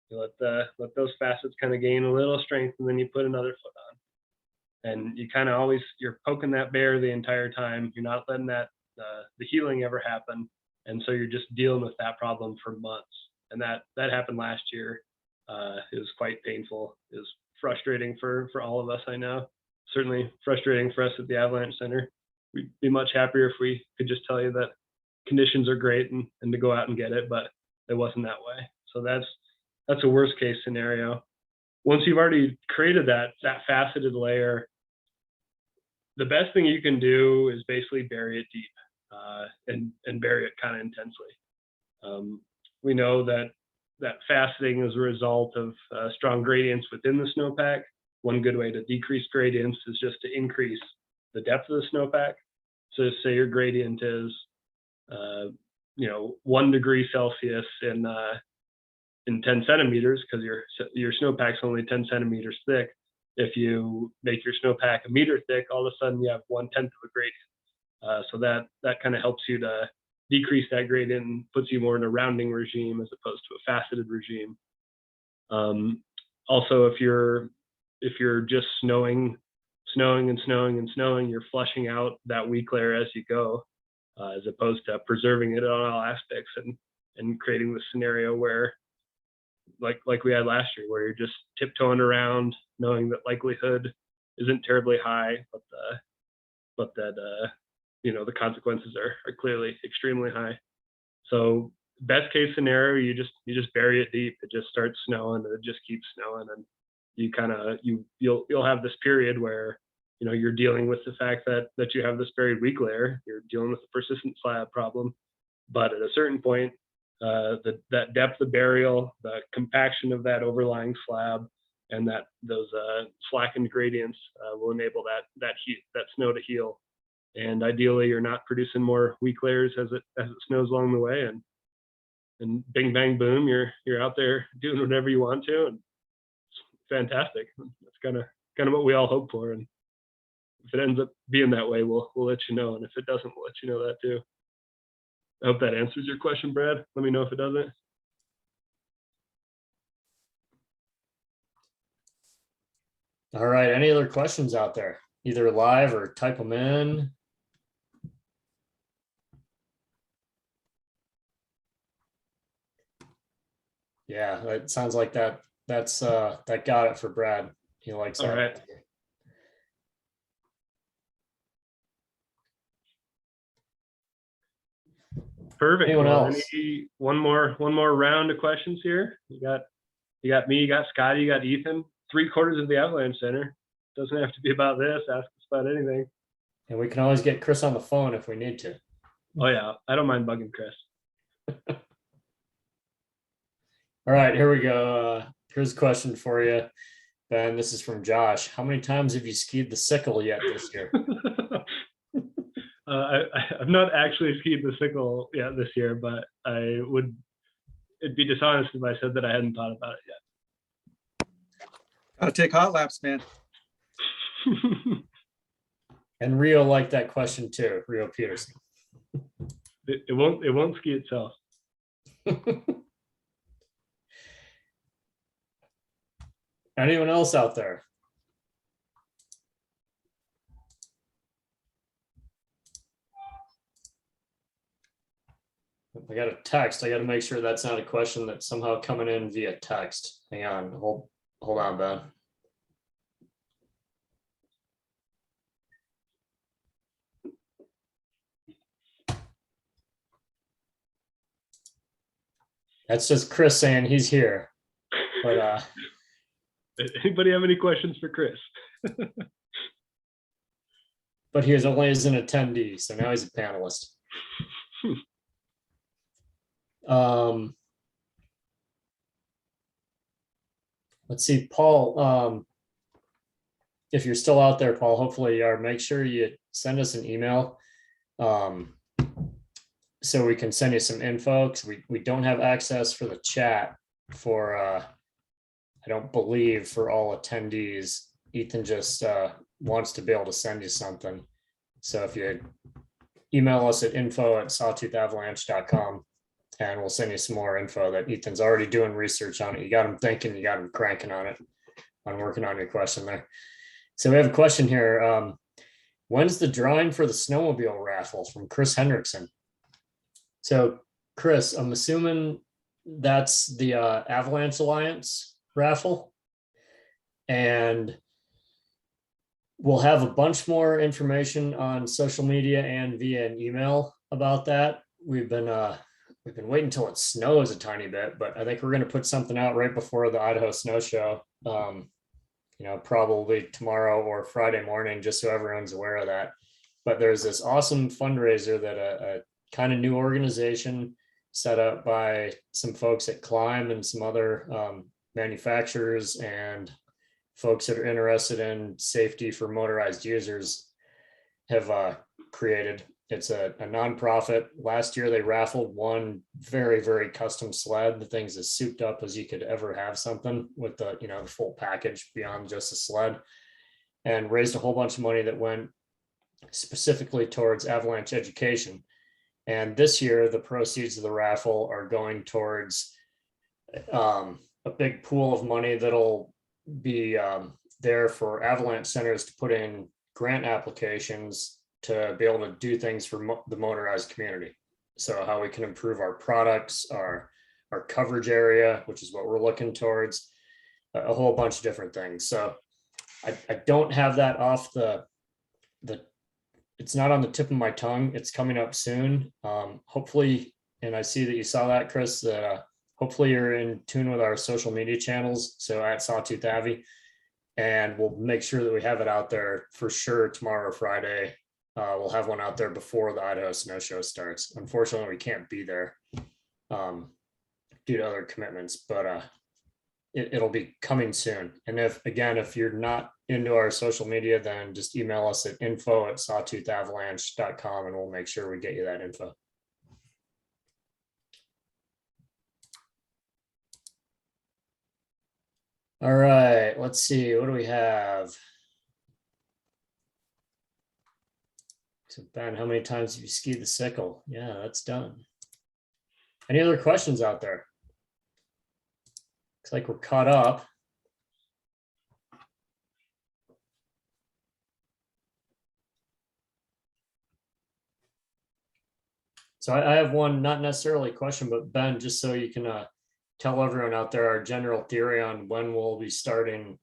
you let those facets kind of gain a little strength, and then you put another foot on. And you kind of always, you're poking that bear the entire time. You're not letting that the healing ever happen. And so you're just dealing with that problem for months. And that happened last year. It was quite painful. It was frustrating for all of us, I know. Certainly frustrating for us at the Avalanche Center. We'd be much happier if we could just tell you that conditions are great and to go out and get it, but it wasn't that way. So that's a worst case scenario. Once you've already created that faceted layer, the best thing you can do is basically bury it deep and bury it kind of intensely. We know that faceting is a result of strong gradients within the snowpack. One good way to decrease gradients is just to increase the depth of the snowpack. So say your gradient is 1 degree Celsius in 10 centimeters, because your snowpack's only 10 centimeters thick. If you make your snowpack a meter thick, all of a sudden you have 1/10 of a gradient. So that kind of helps you to decrease that gradient and puts you more in a rounding regime as opposed to a faceted regime. Also, if you're just snowing, you're flushing out that weak layer as you go, as opposed to preserving it on all aspects and creating the scenario where, like we had last year, where you're just tiptoeing around, knowing that likelihood isn't terribly high, but that the consequences are clearly extremely high. So best case scenario, you just bury it deep. It just starts snowing, and it just keeps snowing, and you'll have this period where you're dealing with the fact that you have this buried weak layer. You're dealing with a persistent slab problem, but at a certain point, that depth of burial, the compaction of that overlying slab, and those slackened gradients will enable that snow to heal. And ideally, you're not producing more weak layers as it snows along the way, and bing bang boom, you're out there doing whatever you want to, and it's fantastic. That's kind of what we all hope for. And if it ends up being that way, we'll let you know. And if it doesn't, we'll let you know that too. I hope that answers your question, Brad. Let me know if it doesn't. All right. Any other questions out there? Either live or type them in. Yeah, it sounds like that got it for Brad. He likes that. All right. Perfect. Anyone else? One more round of questions here. You got me, you got Scotty, you got Ethan. 3/4 of the Avalanche Center. Doesn't have to be about this. Ask us about anything. And we can always get Chris on the phone if we need to. Oh yeah, I don't mind bugging Chris. All right, here we go. Here's a question for you, Ben. This is from Josh. How many times have you skied the sickle yet this year? I've not actually skied the sickle yet this year, but it'd be dishonest if I said that I hadn't thought about it yet. Gotta take hot laps, man. And Rio liked that question too, Rio Peterson. It won't ski itself. Anyone else out there? I got a text. I got to make sure that's not a question that's somehow coming in via text. Hang on. Hold on, Ben. That's just Chris saying he's here. But Anybody have any questions for Chris? but he was only as an attendee, so now he's a panelist. Let's see, Paul. If you're still out there, Paul, hopefully you are. Make sure you send us an email, so we can send you some info. Because we don't have access for the chat for I don't believe for all attendees. Ethan just wants to be able to send you something. So if you email us at info@sawtoothavalanche.com, and we'll send you some more info that Ethan's already doing research on it. You got him thinking, you got him cranking on it, on working on your question there. So we have a question here. When's the drawing for the snowmobile raffle from Chris Hendrickson? So Chris, I'm assuming that's the Avalanche Alliance raffle. And we'll have a bunch more information on social media and via an email about that. We've been waiting until it snows a tiny bit, but I think we're going to put something out right before the Idaho Snow Show. Probably tomorrow or Friday morning, just so everyone's aware of that. But there's this awesome fundraiser that a kind of new organization set up by some folks at Climb and some other manufacturers and folks that are interested in safety for motorized users have created. It's a nonprofit. Last year they raffled one very, very custom sled. The thing's as souped up as you could ever have something, with the full package beyond just a sled, and raised a whole bunch of money that went specifically towards avalanche education. And this year the proceeds of the raffle are going towards a big pool of money that'll be there for avalanche centers to put in grant applications to be able to do things for the motorized community. So how we can improve our products, our coverage area, which is what we're looking towards, a whole bunch of different things. So I don't have that off the it's not on the tip of my tongue. It's coming up soon. Hopefully, and I see that you saw that, Chris, that hopefully you're in tune with our social media channels. So at Sawtooth Avi, and we'll make sure that we have it out there for sure tomorrow or Friday. We'll have one out there before the Idaho Snow Show starts. Unfortunately, we can't be there due to other commitments, but it'll be coming soon. And if you're not into our social media, then just email us at info@sawtoothavalanche.com and we'll make sure we get you that info. All right, let's see, what do we have? So Ben, how many times have you skied the sickle? Yeah, that's done. Any other questions out there? Looks like we're caught up. So I have one, not necessarily a question, but Ben, just so you can tell everyone out there our general theory on when we'll be starting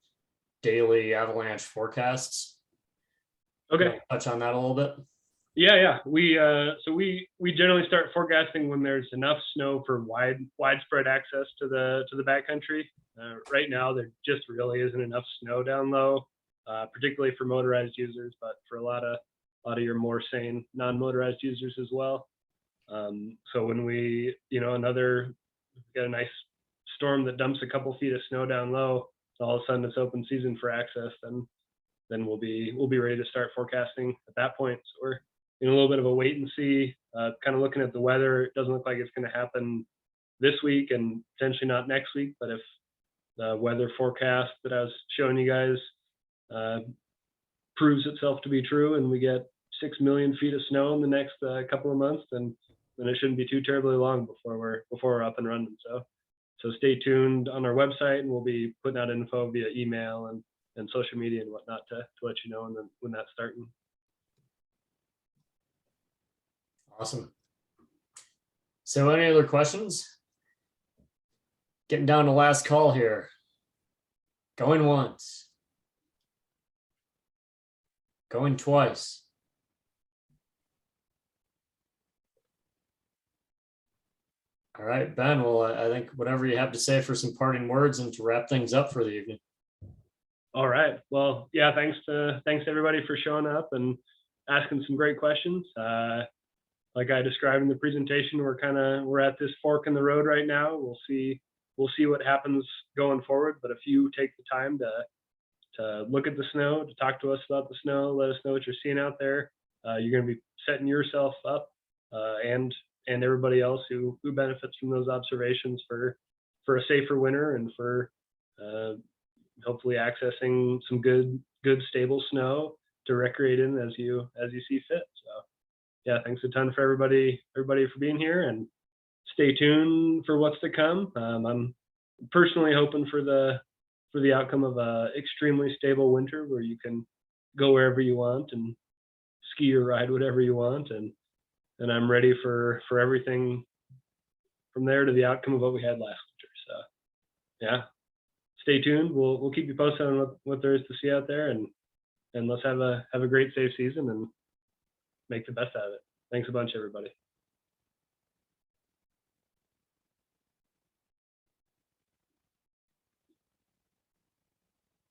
daily avalanche forecasts. Okay. Touch on that a little bit. Yeah. We generally start forecasting when there's enough snow for widespread access to the backcountry. Right now, there just really isn't enough snow down low, particularly for motorized users, but for a lot of your more sane non-motorized users as well. So when we, we've got a nice storm that dumps a couple feet of snow down low, so all of a sudden it's open season for access, then we'll be ready to start forecasting at that point. So we're in a little bit of a wait and see, kind of looking at the weather. It doesn't look like it's going to happen this week and potentially not next week, but if the weather forecast that I was showing you guys proves itself to be true and we get 6 million feet of snow in the next couple of months, then it shouldn't be too terribly long before we're up and running. So stay tuned on our website, and we'll be putting out info via email and social media and whatnot to let you know when that's starting. Awesome. So any other questions? Getting down to last call here. Going once. Going twice. All right, Ben, well, I think whatever you have to say for some parting words and to wrap things up for the evening. All right. Well, yeah, thanks everybody for showing up and asking some great questions. Like I described in the presentation, we're at this fork in the road right now. We'll see what happens going forward. But if you take the time to look at the snow, to talk to us about the snow, let us know what you're seeing out there. You're going to be setting yourself up and everybody else who benefits from those observations for a safer winter and for hopefully accessing some good stable snow to recreate in as you see fit. So yeah, thanks a ton for everybody for being here, and stay tuned for what's to come. I'm personally hoping for the outcome of a extremely stable winter where you can go wherever you want and ski or ride whatever you want, and I'm ready for everything from there to the outcome of what we had last winter. So yeah, stay tuned. We'll keep you posted on what there is to see out there, and let's have a great safe season and make the best out of it. Thanks a bunch, everybody.